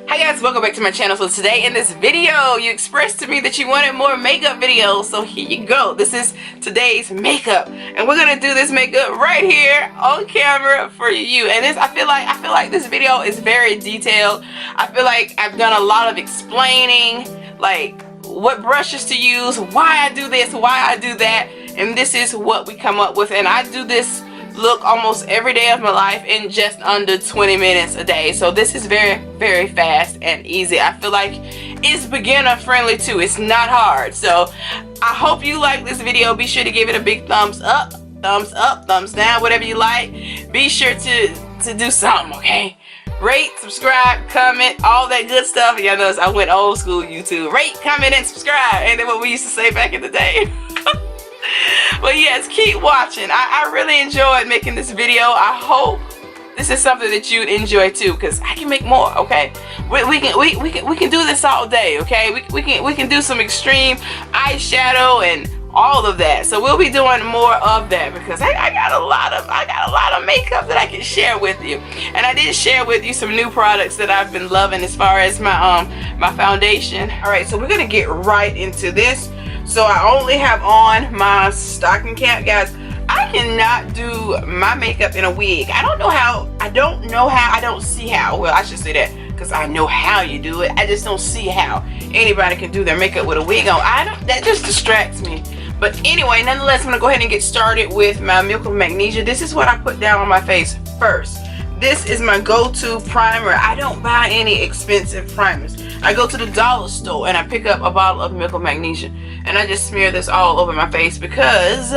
Hi guys, welcome back to my channel. So today in this video, you expressed to me that you wanted more makeup videos. So here you go. This is today's makeup. And we're gonna do this makeup right here on camera for you. And this I feel like this video is very detailed. I feel like I've done a lot of explaining, like what brushes to use, why I do this, why I do that, and this is what we come up with. And I do this look almost every day of my life in just under 20 minutes a day. So this is very fast and easy. I feel like it's beginner friendly too. It's not hard. So I hope you like this video. Be sure to give it a big thumbs up, thumbs down, whatever you like. Be sure to do something, okay? Rate, subscribe, comment, all that good stuff. Y'all notice I went old school YouTube. Rate, comment, and subscribe. Ain't that what we used to say back in the day? But yes, keep watching. I really enjoyed making this video. I hope this is something that you'd enjoy too, because I can make more, okay? We can do this all day, okay? We can do some extreme eyeshadow and all of that. So we'll be doing more of that because I got a lot of makeup that I can share with you. And I did share with you some new products that I've been loving as far as my foundation. All right, so we're gonna get right into this. So I only have on my stocking cap, guys. I cannot do my makeup in a wig. I don't see how. Well, I should say that because I know how you do it. I just don't see how anybody can do their makeup with a wig on. That just distracts me. But anyway, nonetheless, I'm gonna go ahead and get started with my MakeupMesha. This is what I put down on my face first. This is my go-to primer. I don't buy any expensive primers. I go to the dollar store and I pick up a bottle of MakeupMesha and I just smear this all over my face because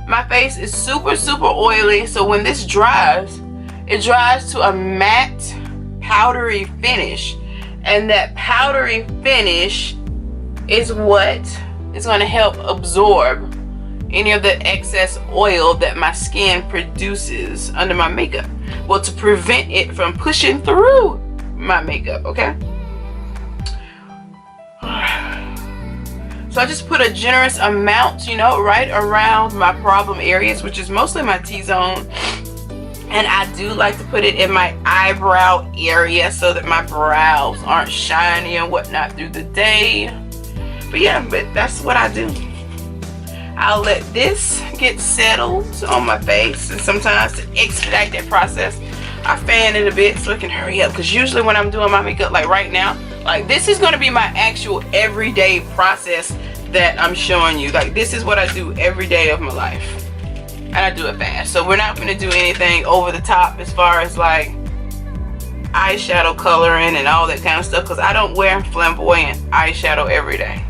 my face is super oily. So when this dries, it dries to a matte powdery finish, and that powdery finish is what is going to help absorb any of the excess oil that my skin produces under my makeup. Well, to prevent it from pushing through my makeup, okay? So I just put a generous amount, you know, right around my problem areas, which is mostly my T-zone. And I do like to put it in my eyebrow area so that my brows aren't shiny and whatnot through the day. But yeah, that's what I do. I'll let this get settled on my face, and sometimes to expedite that process, I fan it a bit so it can hurry up. Because usually when I'm doing my makeup, like right now, like this is going to be my actual everyday process that I'm showing you. Like this is what I do every day of my life, and I do it fast. So we're not going to do anything over the top as far as like eyeshadow coloring and all that kind of stuff, because I don't wear flamboyant eyeshadow every day.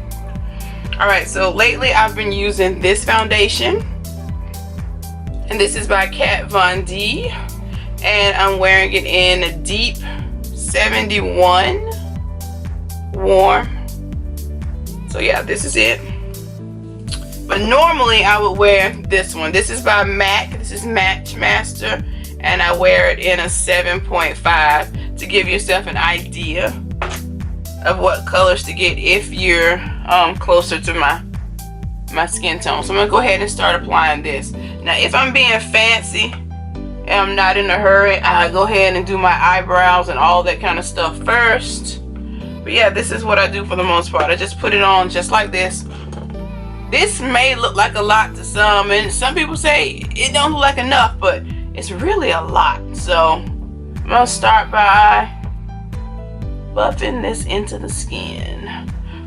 Alright, so lately I've been using this foundation, and this is by KatVon D, and I'm wearing it in a deep 71 warm. So yeah, this is it. But normally I would wear this one. This is by MAC. This is Match Master, and I wear it in a 7.5 to give yourself an idea of what colors to get if you're closer to my skin tone. So I'm gonna go ahead and start applying this. Now if I'm being fancy and I'm not in a hurry, I go ahead and do my eyebrows and all that kind of stuff first. But yeah, this is what I do for the most part. I just put it on just like this. This may look like a lot to some, and some people say it don't look like enough, but it's really a lot. So I'm gonna start by buffing this into the skin.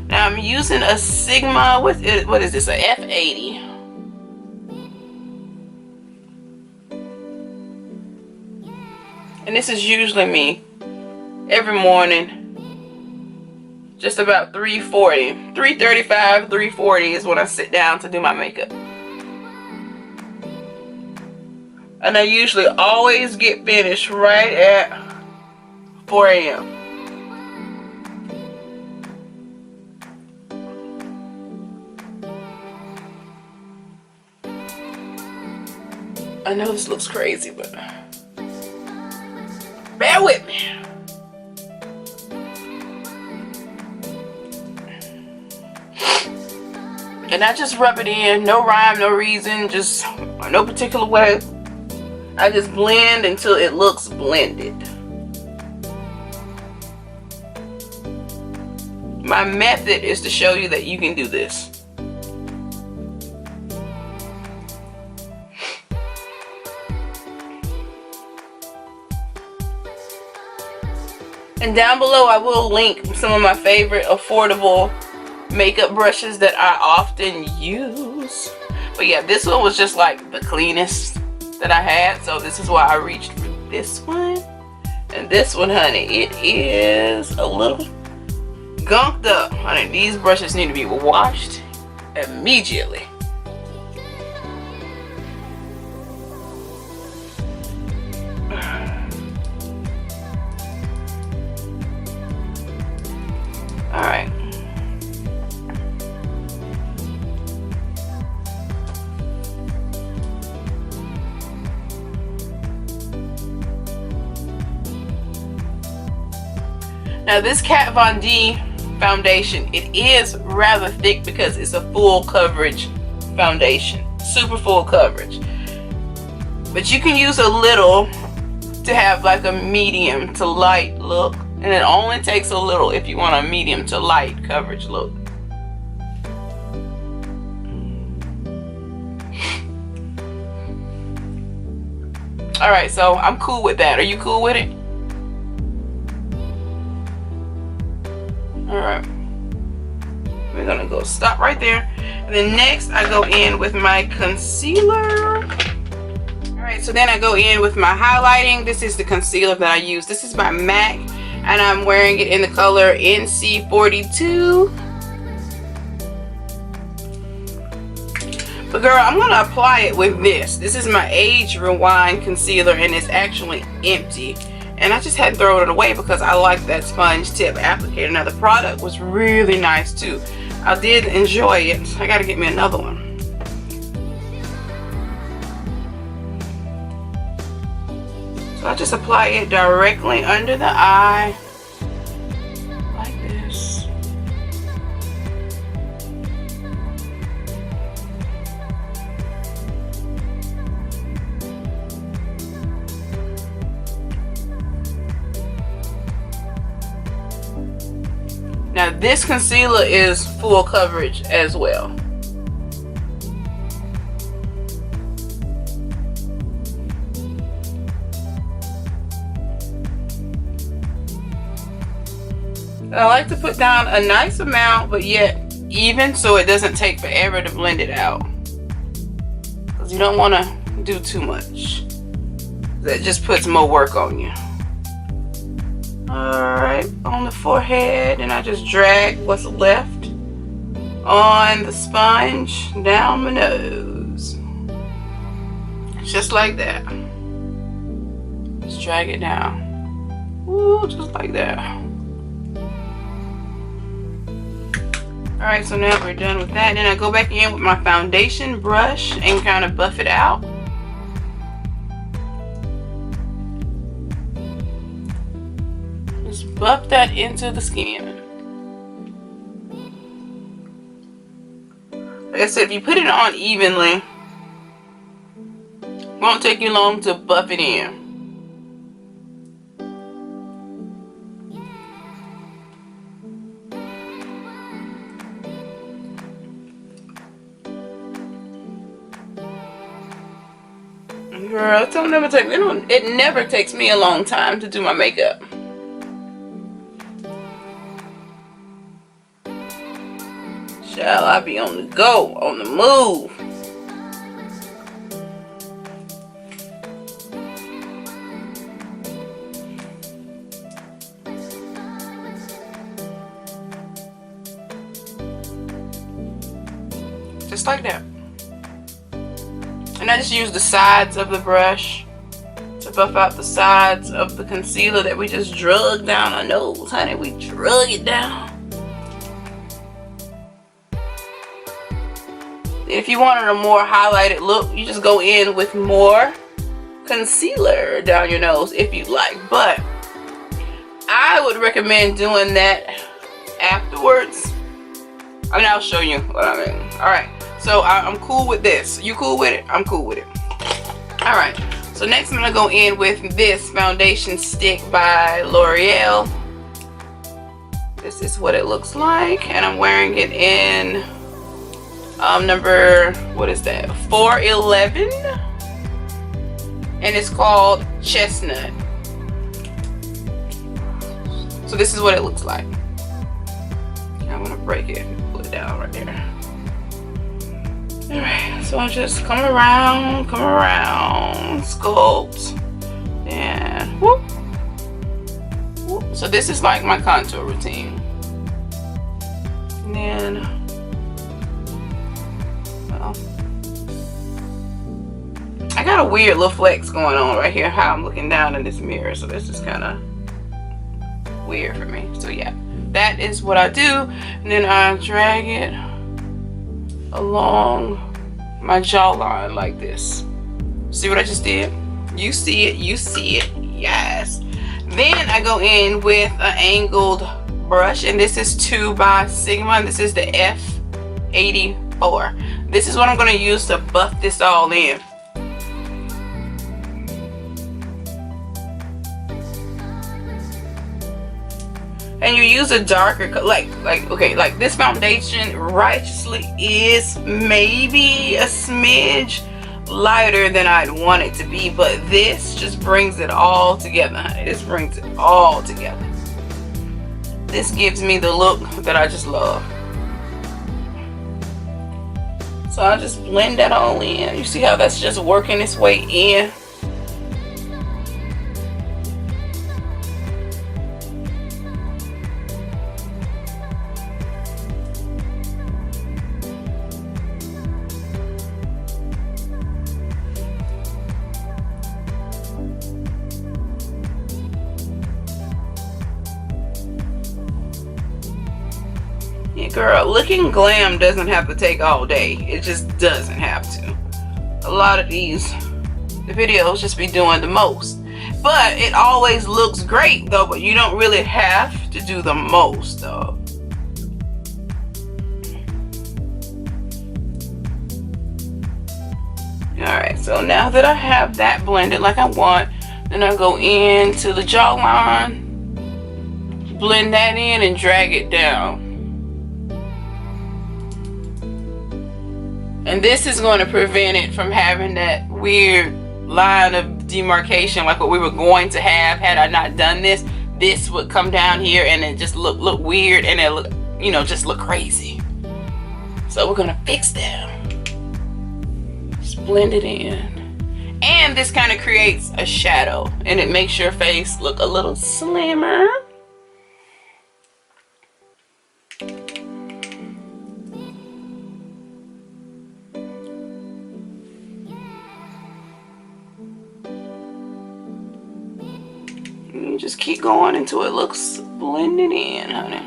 Now I'm using a Sigma with it. What is this? A F80. And this is usually me every morning. Just about 3:40, 3:35, 3:40 is when I sit down to do my makeup. And I usually always get finished right at 4 a.m. I know this looks crazy, but bear with me. And I just rub it in, no rhyme, no reason, just no particular way. I just blend until it looks blended. my method is to show you that you can do this. And down below I will link some of my favorite affordable makeup brushes that I often use. But yeah, this one was just like the cleanest that I had, so this is why I reached for this one. And this one, honey, it is a little gunked up. Honey, these brushes need to be washed immediately. Alright. Now this KatVon D foundation, it is rather thick because it's a full coverage foundation. Super full coverage. But you can use a little to have like a medium to light look. And it only takes a little if you want a medium to light coverage look. Alright, so I'm cool with that. Are you cool with it? Alright. We're gonna go stop right there. And then next I go in with my concealer. Alright, so then I go in with my highlighting. This is the concealer that I use. This is by MAC. And I'm wearing it in the color NC42. But girl, I'm gonna apply it with this. This is my Age Rewind concealer and it's actually empty. And I just had to throw it away because I like that sponge tip applicator. Now the product was really nice too. I did enjoy it. I gotta get me another one. I just apply it directly under the eye like this. Now this concealer is full coverage as well. I like to put down a nice amount, but yet even, so it doesn't take forever to blend it out. Because you don't want to do too much. That just puts more work on you. Alright, on the forehead, and I just drag what's left on the sponge down my nose. Just like that. Just drag it down. Ooh, just like that. Alright, so now we're done with that. Then I go back in with my foundation brush and kind of buff it out. Just buff that into the skin. Like I said, if you put it on evenly, it won't take you long to buff it in. Girl, it never takes me a long time to do my makeup. Shall I be on the go, on the move? Just like that. And I just use the sides of the brush to buff out the sides of the concealer that we just drug down our nose, honey. We drug it down. If you wanted a more highlighted look, you just go in with more concealer down your nose if you like. But I would recommend doing that afterwards. I mean, I'll show you what I mean. Alright. So I'm cool with this. You cool with it? I'm cool with it. Alright. So next I'm going to go in with this foundation stick by Loreal. This is what it looks like, and I'm wearing it in number, what is that, 411, and it's called Chestnut. So this is what it looks like. I'm gonna break it and put it down right there. Alright, so I just come around, sculpt, and whoop, whoop. So this is like my contour routine. And then, I got a weird little flex going on right here, how I'm looking down in this mirror, so this is kind of weird for me. So yeah, that is what I do, and then I drag it along my jawline like this. See what I just did? You see it, you see it, yes. Then I go in with an angled brush, and this is 2 by Sigma, and this is the F84. This is what I'm going to use to buff this all in. And you use a darker, like this foundation righteously is maybe a smidge lighter than I'd want it to be, but this just brings it all together. This brings it all together. This gives me the look that I just love. So I just blend that all in. You see how that's just working its way in? Girl, looking glam doesn't have to take all day. It just doesn't have to. A lot of the videos just be doing the most. But it always looks great though, but you don't really have to do the most though. Alright, so now that I have that blended like I want, then I go into the jawline, blend that in and drag it down. And this is going to prevent it from having that weird line of demarcation like what we were going to have had I not done this. This would come down here and it just look weird, and it look, you know, just look crazy. So we're going to fix that. Just blend it in. And this kind of creates a shadow, and it makes your face look a little slimmer. You just keep going until it looks blended in, honey.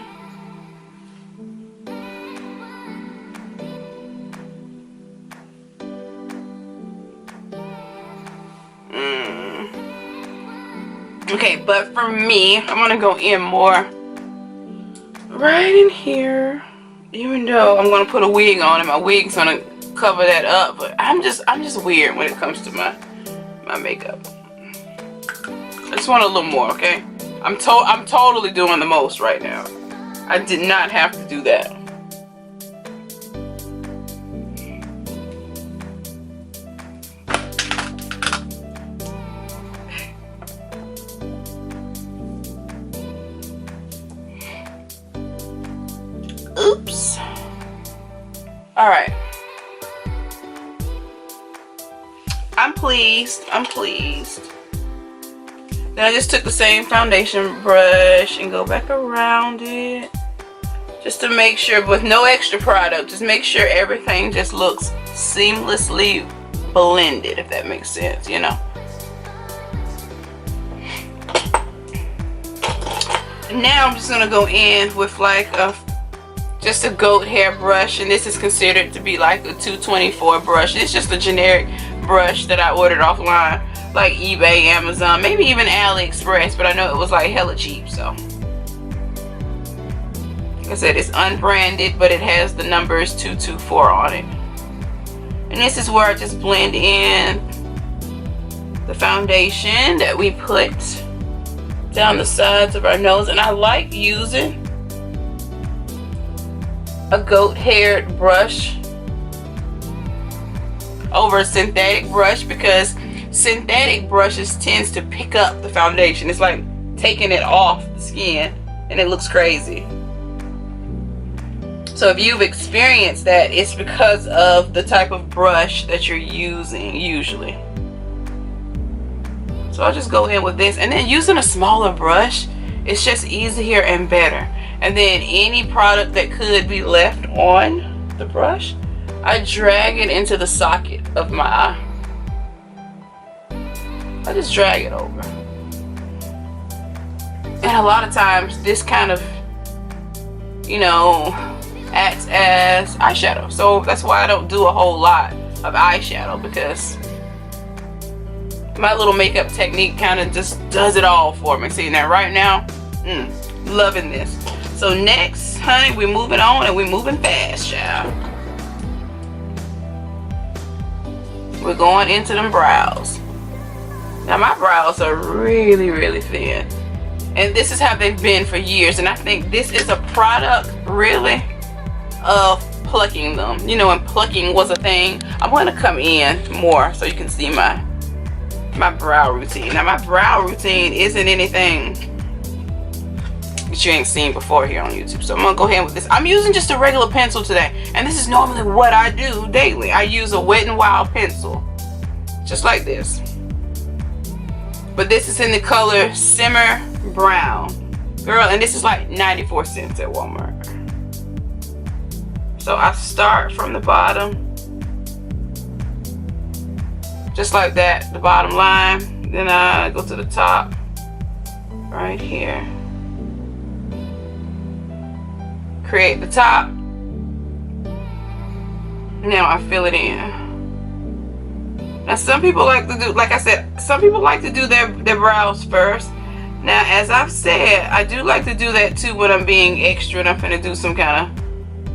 Okay, but for me, I'm gonna go in more right in here. Even though I'm gonna put a wig on, and my wig's gonna cover that up, but I'm just weird when it comes to my makeup. I just want a little more, okay? I'm totally doing the most right now. I did not have to do that. Oops. All right. I'm pleased. I'm pleased. Then I just took the same foundation brush and go back around it just to make sure, with no extra product, just make sure everything just looks seamlessly blended, if that makes sense, you know. Now I'm just gonna go in with like just a goat hair brush, and this is considered to be like a 224 brush. It's just a generic brush that I ordered offline, like eBay, Amazon, maybe even AliExpress, but I know it was like hella cheap. So like I said, it's unbranded, but it has the numbers 224 on it. And this is where I just blend in the foundation that we put down the sides of our nose. And I like using a goat-haired brush over a synthetic brush, because synthetic brushes tends to pick up the foundation. It's like taking it off the skin and it looks crazy. So if you've experienced that, it's because of the type of brush that you're using usually. So I'll just go in with this, and then using a smaller brush, it's just easier and better. And then any product that could be left on the brush, I drag it into the socket of my eye. I just drag it over. And a lot of times this kind of, you know, acts as eyeshadow. So that's why I don't do a whole lot of eyeshadow, because my little makeup technique kind of just does it all for me. See, now right now, loving this. So next, honey, we're moving on, and we're moving fast, child. We're going into them brows. Now my brows are really, really thin, and this is how they've been for years. And I think this is a product really of plucking them. You know, when plucking was a thing. I'm going to come in more so you can see my brow routine. Now my brow routine isn't anything that you ain't seen before here on YouTube. So I'm gonna go ahead with this. I'm using just a regular pencil today, and this is normally what I do daily. I use a Wet n Wild pencil, just like this. But this is in the color Simmer Brown. Girl, and this is like 94 cents at Walmart. So I start from the bottom, just like that, the bottom line. Then I go to the top, right here. Create the top. Now I fill it in. Now some people like to do, like I said, some people like to do their brows first. Now, as I've said, I do like to do that too when I'm being extra and I'm gonna do some kind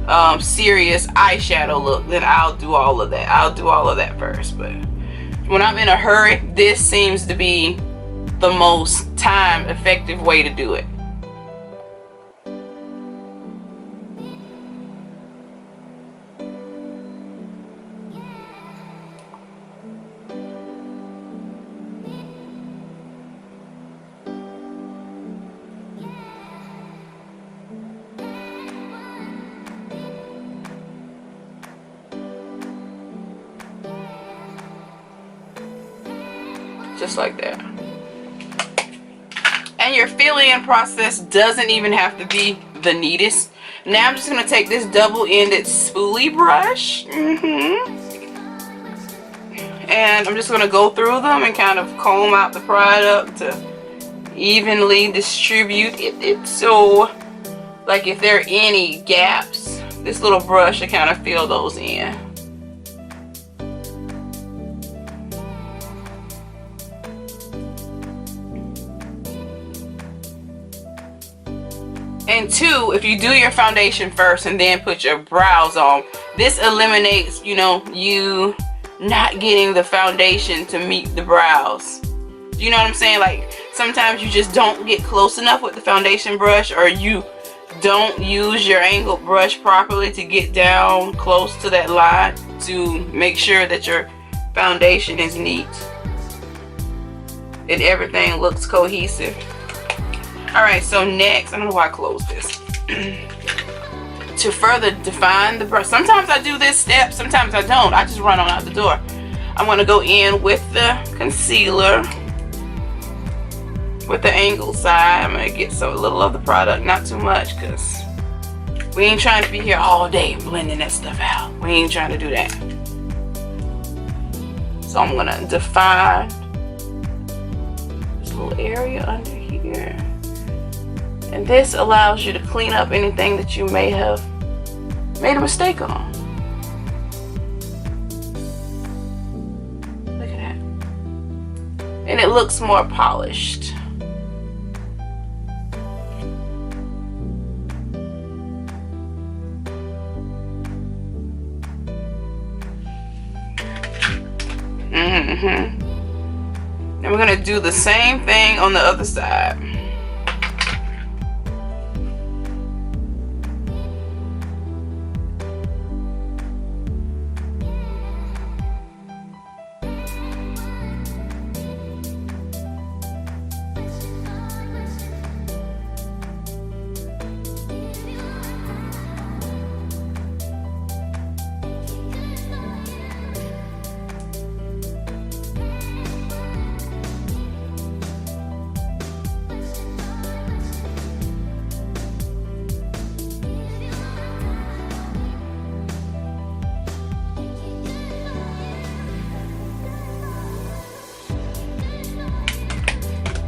of serious eyeshadow look. Then I'll do all of that. I'll do all of that first. But when I'm in a hurry, this seems to be the most time effective way to do it. Just like that. And your fill-in process doesn't even have to be the neatest. Now I'm just going to take this double-ended spoolie brush, and I'm just going to go through them and kind of comb out the product to evenly distribute it. So, like if there are any gaps, this little brush will kind of fill those in. And two, if you do your foundation first and then put your brows on, this eliminates, you know, you not getting the foundation to meet the brows. You know what I'm saying? Like sometimes you just don't get close enough with the foundation brush, or you don't use your angled brush properly to get down close to that line to make sure that your foundation is neat and everything looks cohesive. Alright, so next, I don't know why I closed this. To further define the brush, sometimes I do this step, sometimes I don't. I just run on out the door. I'm going to go in with the concealer with the angled side. I'm going to get a little of the product, not too much, because we ain't trying to be here all day blending that stuff out. We ain't trying to do that. So I'm going to define this little area under here. And this allows you to clean up anything that you may have made a mistake on. Look at that. And it looks more polished. And we're going to do the same thing on the other side.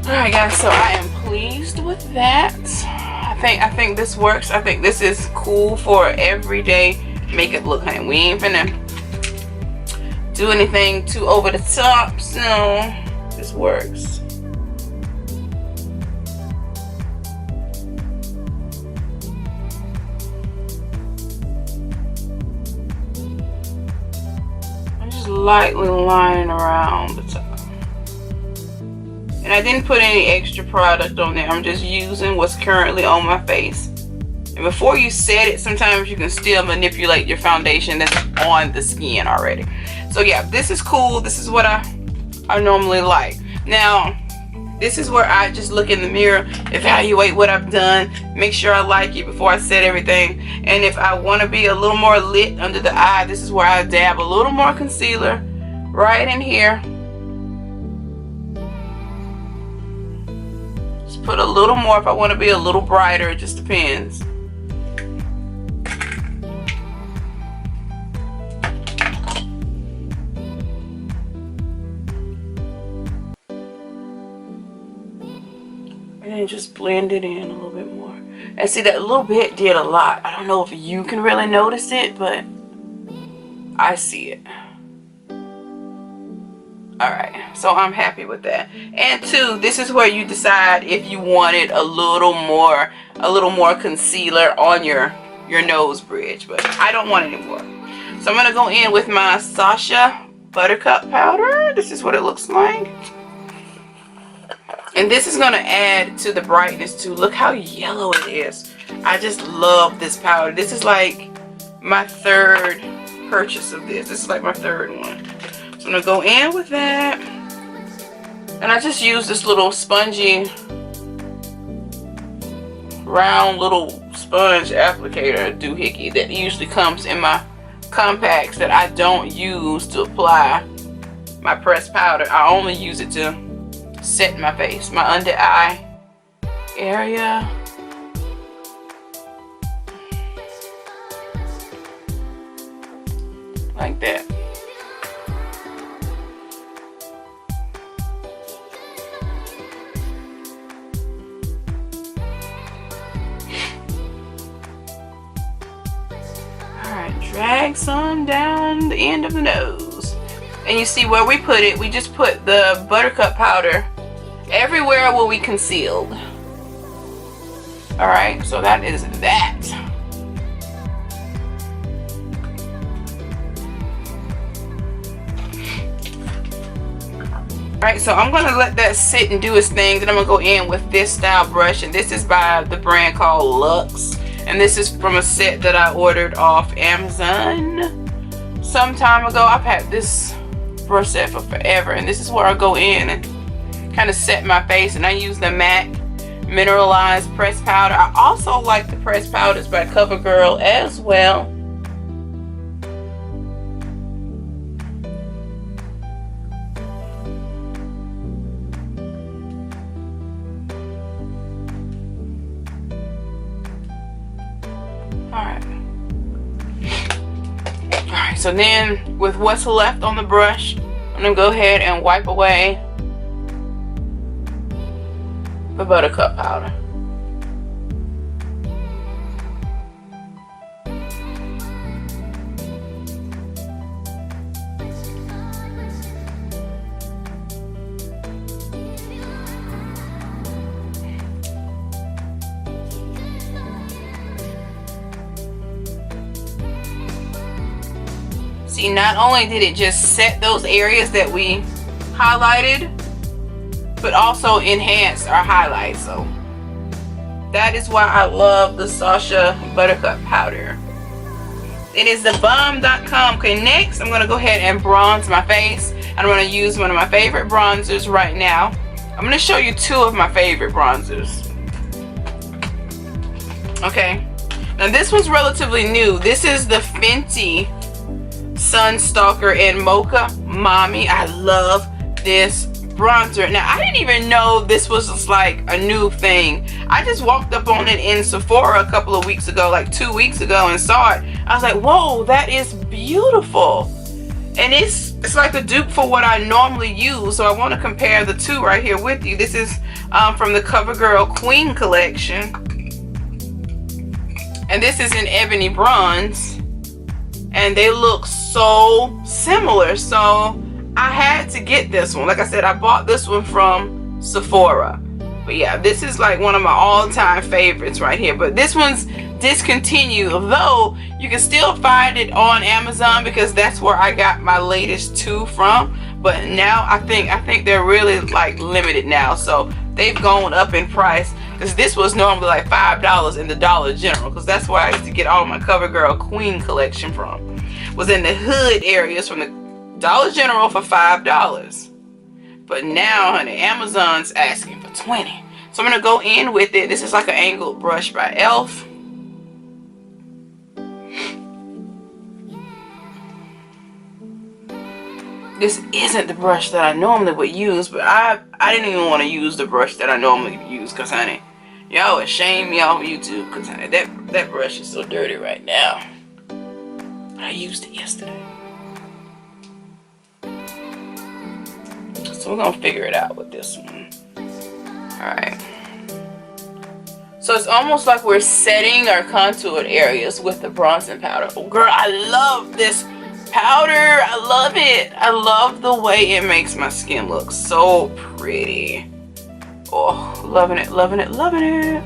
Alright guys, so I am pleased with that. I think this works. I think this is cool for everyday makeup look, honey. We ain't finna do anything too over the top, so this works. I'm just lightly lining around the top. And I didn't put any extra product on there. I'm just using what's currently on my face. And before you set it, sometimes you can still manipulate your foundation that's on the skin already. So yeah, this is cool. This is what I normally like. Now, this is where I just look in the mirror, evaluate what I've done, make sure I like it before I set everything. And if I want to be a little more lit under the eye, this is where I dab a little more concealer right in here. Put a little more if I want to be a little brighter. It just depends. And then just blend it in a little bit more. And see, that little bit did a lot. I don't know if you can really notice it, but I see it. Alright, so I'm happy with that. And two, this is where you decide if you wanted a little more concealer on your nose bridge, but I don't want any more. So I'm gonna go in with my Sasha Buttercup powder. This is what it looks like. And this is gonna add to the brightness too. Look how yellow it is. I just love this powder. This is like my third purchase of this. This is like my third one. I'm gonna go in with that, and I just use this little spongy round little sponge applicator doohickey that usually comes in my compacts that I don't use to apply my pressed powder. I only use it to set my face, my under eye area. Like that. Drag some down the end of the nose. And you see where we put it, we just put the buttercup powder everywhere where we concealed. Alright, so that is that. Alright, so I'm going to let that sit and do its thing. Then I'm going to go in with this style brush. And this is by the brand called Luxe. And this is from a set that I ordered off Amazon some time ago. I've had this brush set for forever. And this is where I go in and kind of set my face. And I use the MAC Mineralized Pressed Powder. I also like the pressed powders by CoverGirl as well. Alright, so then with what's left on the brush, I'm going to go ahead and wipe away the buttercup powder. See, not only did it just set those areas that we highlighted, but also enhanced our highlights. So that is why I love the Sasha Buttercup powder. It is the bomb.com. Okay, next I'm going to go ahead and bronze my face. I'm going to use one of my favorite bronzers right now. I'm going to show you two of my favorite bronzers. Okay, now this one's relatively new. This is the Fenty Sunstalker in Mocha Mami. I love this bronzer. Now, I didn't even know this was just like a new thing. I just walked up on it in Sephora a couple of weeks ago, like 2 weeks ago, and saw it. I was like, whoa, that is beautiful. And it's like a dupe for what I normally use, so I want to compare the two right here with you. This is from the Covergirl Queen collection, and this is in ebony bronze, and they look so similar, so I had to get this one. Like I said, I bought this one from Sephora, but yeah, this is like one of my all-time favorites right here. But this one's discontinued, though you can still find it on Amazon because that's where I got my latest two from. But now I think they're really like limited now, so they've gone up in price, because this was normally like $5 in the Dollar General, because that's where I used to get all my Covergirl Queen collection from, was in the hood areas from the Dollar General for $5. But now, honey, Amazon's asking for $20. So I'm gonna go in with it. This is like an angled brush by Elf. This isn't the brush that I normally would use, but I didn't even want to use the brush that I normally use, because honey, y'all would shame me off YouTube, because honey, that brush is so dirty right now. But I used it yesterday. So we're gonna figure it out with this one. Alright. So it's almost like we're setting our contoured areas with the bronzing powder. Oh girl, I love this powder. I love it. I love the way it makes my skin look so pretty. Oh, loving it, loving it, loving it.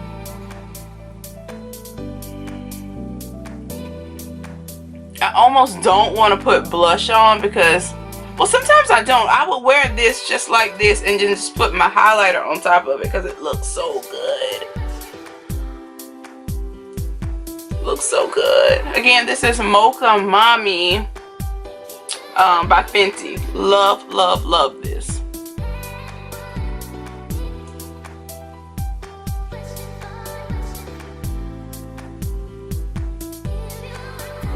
I almost don't want to put blush on because, well, sometimes I don't. I would wear this just like this and just put my highlighter on top of it because it looks so good. Looks so good. Again, this is Mocha Mami by Fenty. Love, love, love this.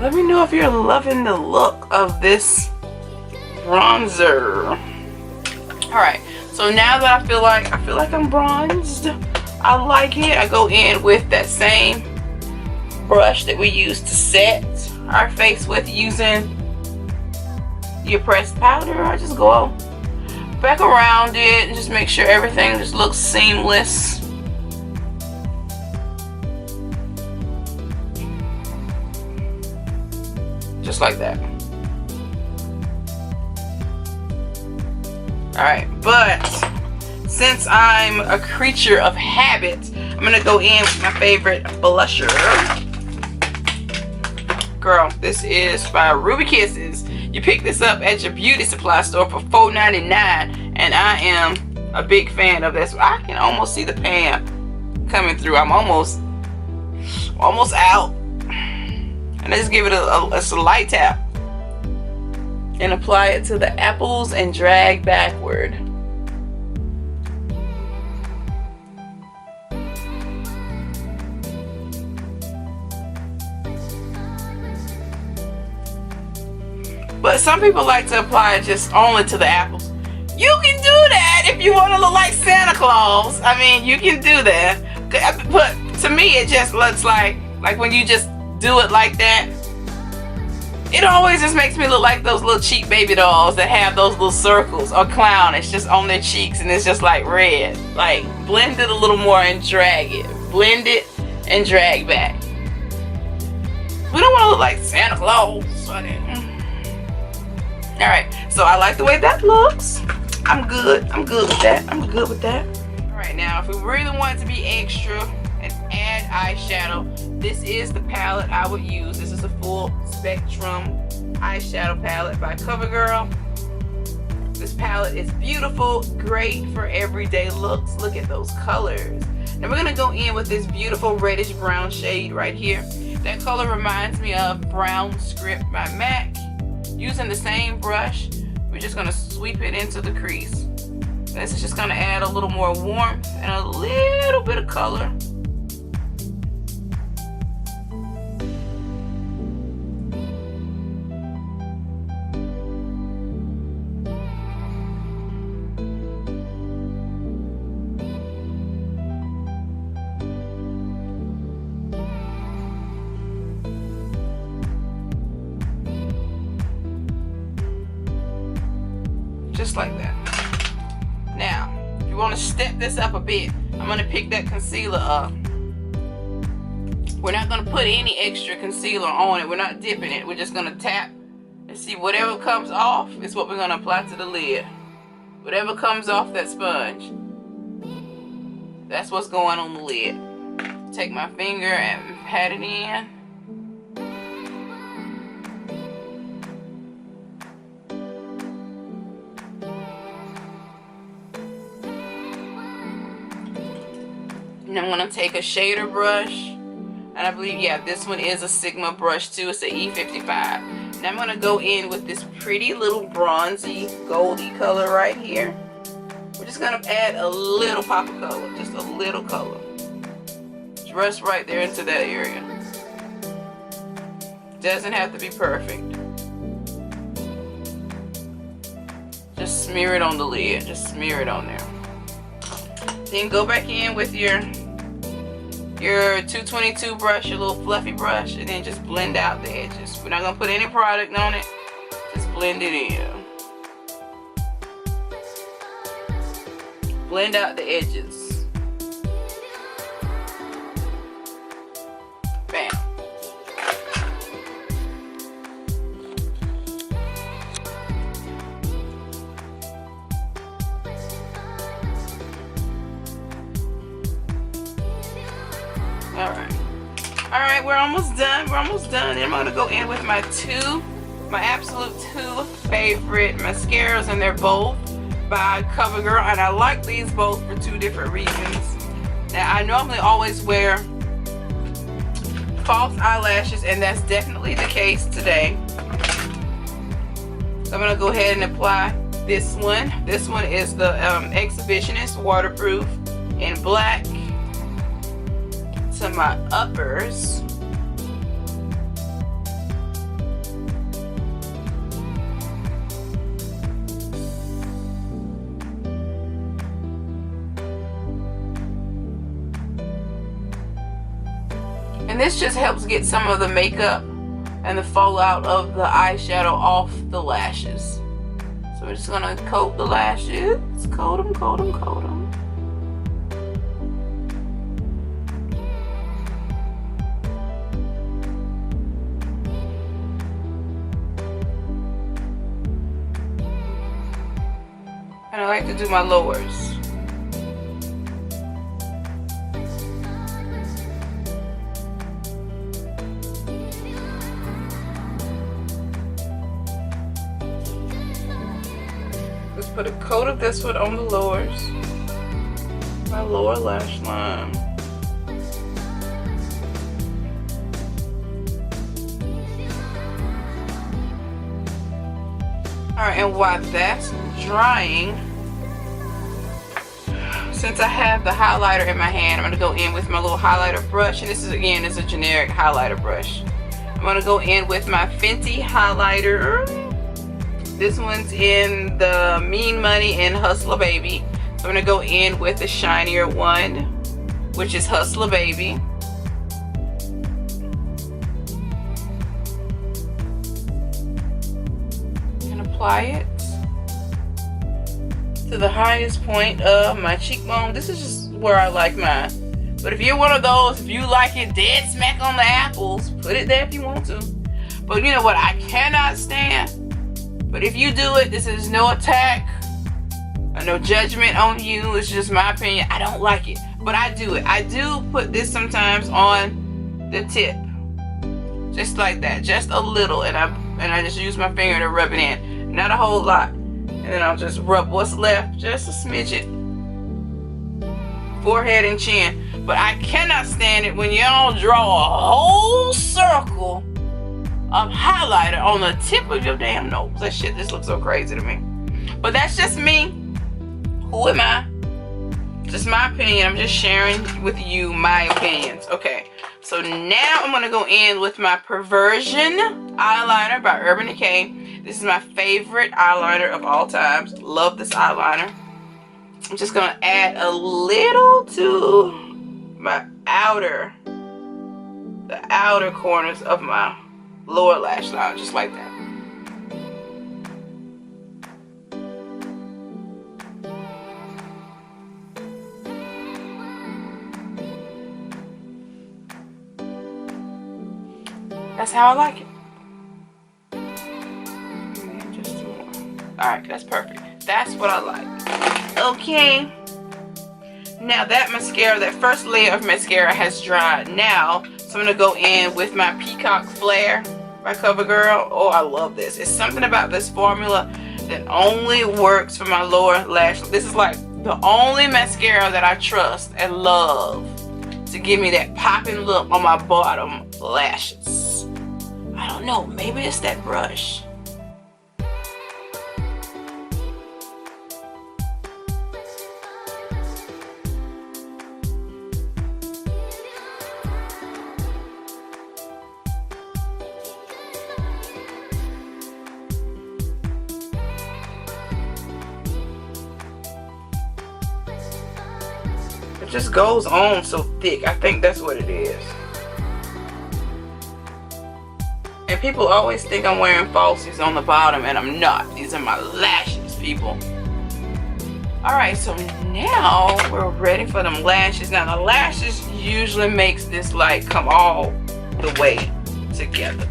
Let me know if you're loving the look of this bronzer. Alright, so now that I feel like I'm bronzed, I like it. I go in with that same brush that we used to set our face with using your pressed powder. I just go back around it and just make sure everything just looks seamless. Just like that. Alright, but since I'm a creature of habit, I'm gonna go in with my favorite blusher. Girl, this is by Ruby Kisses. You pick this up at your beauty supply store for $4.99, and I am a big fan of this. I can almost see the pan coming through. I'm almost out. And I just give it a light tap and apply it to the apples and drag backward. But some people like to apply it just only to the apples. You can do that if you want to look like Santa Claus. I mean, you can do that. But to me, it just looks like when you just do it like that, it always just makes me look like those little cheap baby dolls that have those little circles, or clown. It's just on their cheeks and it's just like red. Like, blend it a little more and drag it. Blend it and drag back. We don't want to look like Santa Claus. Alright, so I like the way that looks. I'm good with that. I'm good with that. Alright, now if we really want to be extra and add eyeshadow, this is the palette I would use. This is a full spectrum eyeshadow palette by CoverGirl. This palette is beautiful, great for everyday looks. Look at those colors. Now we're gonna go in with this beautiful reddish brown shade right here. That color reminds me of Brown Script by MAC. Using the same brush, we're just gonna sweep it into the crease. This is just gonna add a little more warmth and a little bit of color. just like that. Now, if you want to step this up a bit, I'm going to pick that concealer up. We're not going to put any extra concealer on it. We're not dipping it. We're just going to tap and see whatever comes off is what we're going to apply to the lid. Whatever comes off that sponge, that's what's going on the lid. Take my finger and pat it in. And I'm going to take a shader brush. And I believe, yeah, this one is a Sigma brush too. It's an E55. And I'm going to go in with this pretty little bronzy, goldy color right here. We're just going to add a little pop of color. Just a little color. Just right there into that area. Doesn't have to be perfect. Just smear it on the lid. Just smear it on there. Then go back in with your 222 brush, your little fluffy brush, and then just blend out the edges. We're not going to put any product on it. Just blend it in. Blend out the edges. Bam. Alright, we're almost done. We're almost done. And I'm going to go in with my absolute two favorite mascaras, and they're both by CoverGirl. And I like these both for two different reasons. Now, I normally always wear false eyelashes, and that's definitely the case today. So I'm going to go ahead and apply this one. This one is the Exhibitionist Waterproof in black to my uppers. And this just helps get some of the makeup and the fallout of the eyeshadow off the lashes. So we're just gonna coat the lashes. Coat them, coat them, coat them. And I like to do my lowers. Let's put a coat of this one on the lowers. My lower lash line. Alright, and while that's drying, since I have the highlighter in my hand, I'm going to go in with my little highlighter brush. And this is, again, is a generic highlighter brush. I'm going to go in with my Fenty highlighter. This one's in the Mean Money and Hustla Baby. So I'm going to go in with the shinier one, which is Hustla Baby. And apply it to the highest point of my cheekbone. This is just where I like mine. But if you're one of those, if you like it dead smack on the apples, put it there if you want to. But you know what I cannot stand? But if you do it, this is no attack or no judgment on you. It's just my opinion. I don't like it, but I do it. I do put this sometimes on the tip, just like that, just a little, and I just use my finger to rub it in. Not a whole lot. And then I'll just rub what's left, just a smidget. Forehead and chin. But I cannot stand it when y'all draw a whole circle of highlighter on the tip of your damn nose. That shit just looks so crazy to me. But that's just me. Who am I? Just my opinion. I'm just sharing with you my opinions. Okay. So now I'm going to go in with my Perversion eyeliner by Urban Decay. This is my favorite eyeliner of all times. Love this eyeliner. I'm just going to add a little to my the outer corners of my lower lash line, just like that. That's how I like it. Just 2 more. Alright, that's perfect. That's what I like. Okay. Now that mascara, that first layer of mascara has dried. Now, so I'm going to go in with my Peacock Flare by CoverGirl. Oh, I love this. It's something about this formula that only works for my lower lash. This is like the only mascara that I trust and love to give me that popping look on my bottom lashes. I don't know, maybe it's that brush. It just goes on so thick. I think that's what it is. And people always think I'm wearing falsies on the bottom, and I'm not. These are my lashes, people. Alright, so now we're ready for them lashes. Now the lashes usually makes this like come all the way together.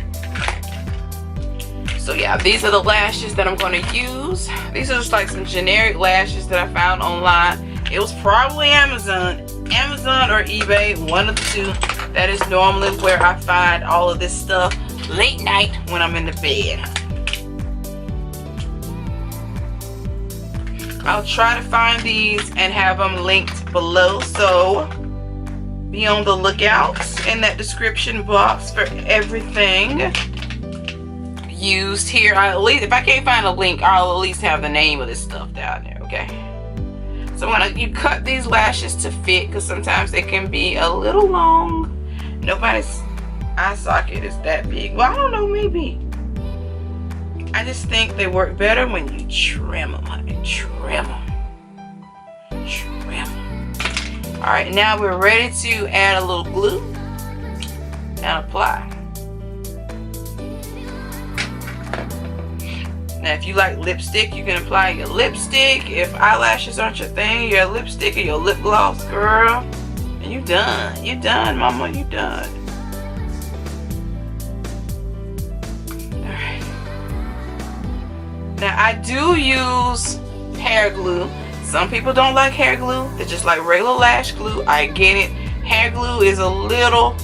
So yeah, these are the lashes that I'm going to use. These are just like some generic lashes that I found online. It was probably Amazon or eBay, one of the two. That is normally where I find all of this stuff late night when I'm in the bed. I'll try to find these and have them linked below, so be on the lookout in that description box for everything used here. At least if I can't find a link, I'll at least have the name of this stuff down there, okay? So when you cut these lashes to fit, because sometimes they can be a little long. Nobody's eye socket is that big. Well, I don't know, maybe. I just think they work better when you trim them, honey. Trim them. Trim them. Alright, now we're ready to add a little glue and apply. Now, if you like lipstick, you can apply your lipstick. If eyelashes aren't your thing, your lipstick or your lip gloss, girl, and you done. You done, mama. You done. Alright. Now, I do use hair glue. Some people don't like hair glue. They just like regular lash glue. I get it. Hair glue is a little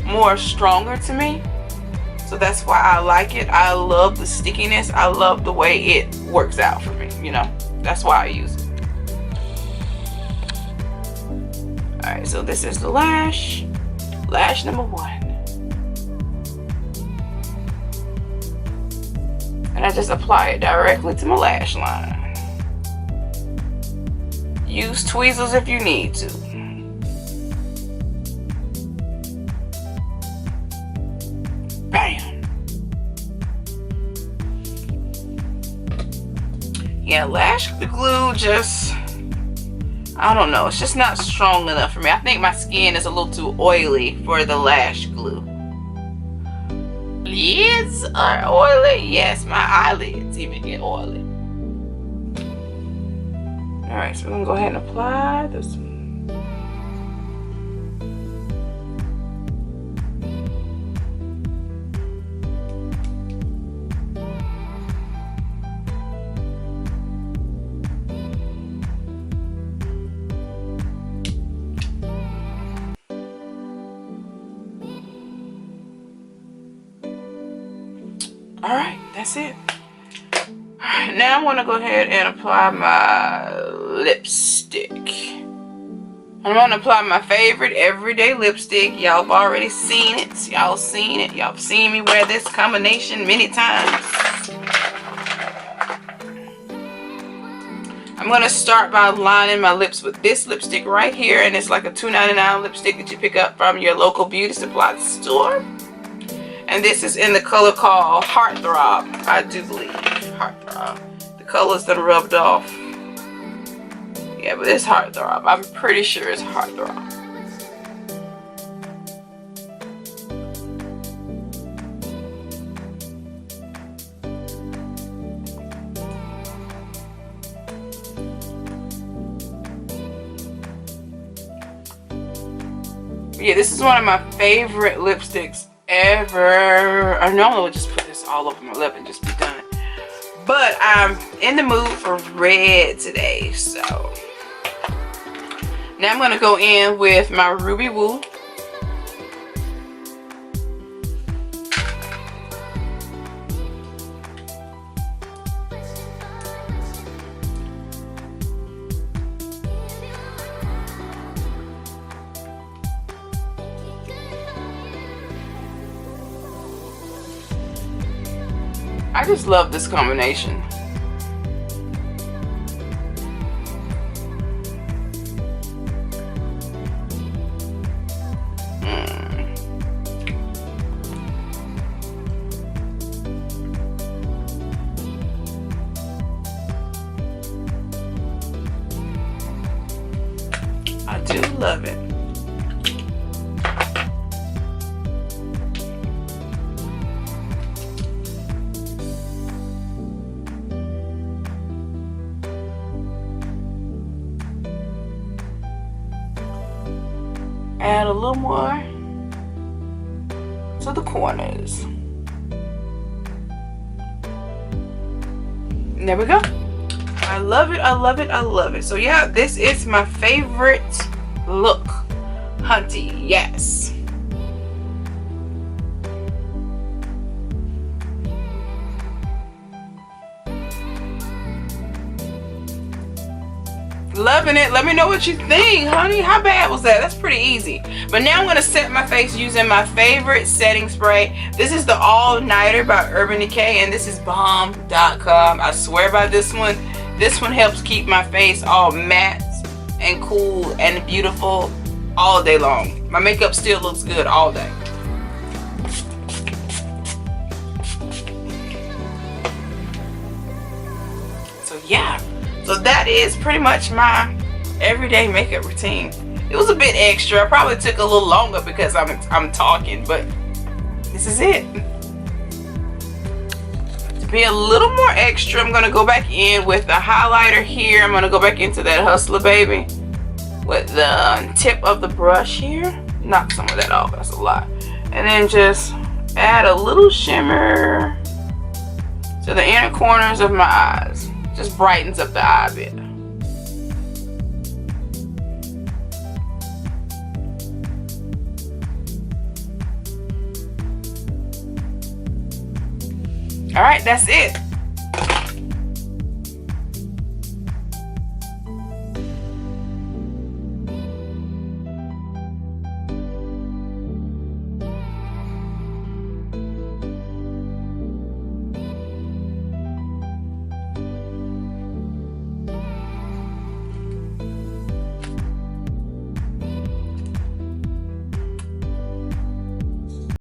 more stronger to me. So that's why I like it. I love the stickiness. I love the way it works out for me, you know. That's why I use it. Alright, so this is the lash. Lash number 1. And I just apply it directly to my lash line. Use tweezers if you need to. Bam. Yeah, lash glue just, I don't know, it's just not strong enough for me. I think my skin is a little too oily for the lash glue. Lids are oily. Yes, my eyelids even get oily. Alright, so we're gonna go ahead and apply this one. Alright, that's it. Alright, now I'm going to go ahead and apply my lipstick. I'm going to apply my favorite everyday lipstick. Y'all have already seen it. Y'all seen it. Y'all have seen me wear this combination many times. I'm going to start by lining my lips with this lipstick right here. And it's like a $2.99 lipstick that you pick up from your local beauty supply store. And this is in the color called Heartthrob, I do believe. Heartthrob. The color's done rubbed off. Yeah, but it's Heartthrob. I'm pretty sure it's Heartthrob. Yeah, this is one of my favorite lipsticks ever. I normally would just put this all over my lip and just be done. But I'm in the mood for red today, so now I'm going to go in with my Ruby Woo. I just love this combination. I do love it. Add a little more to the corners. And there we go. I love it, I love it, I love it. So yeah, this is my favorite look. Hunty, yes. Loving it. Let me know what you think, honey. How bad was that? That's pretty easy. But now I'm going to set my face using my favorite setting spray. This is the All Nighter by Urban Decay, and this is bomb.com. I swear by this one. This one helps keep my face all matte and cool and beautiful all day long. My makeup still looks good all day. So yeah. So that is pretty much my everyday makeup routine. It was a bit extra. I probably took a little longer because I'm talking, but this is it. To be a little more extra, I'm gonna go back in with the highlighter here. I'm gonna go back into that Hustla baby with the tip of the brush here. Knock some of that off. That's a lot. And then just add a little shimmer to the inner corners of my eyes. Just brightens up the eye a bit. Alright, that's it.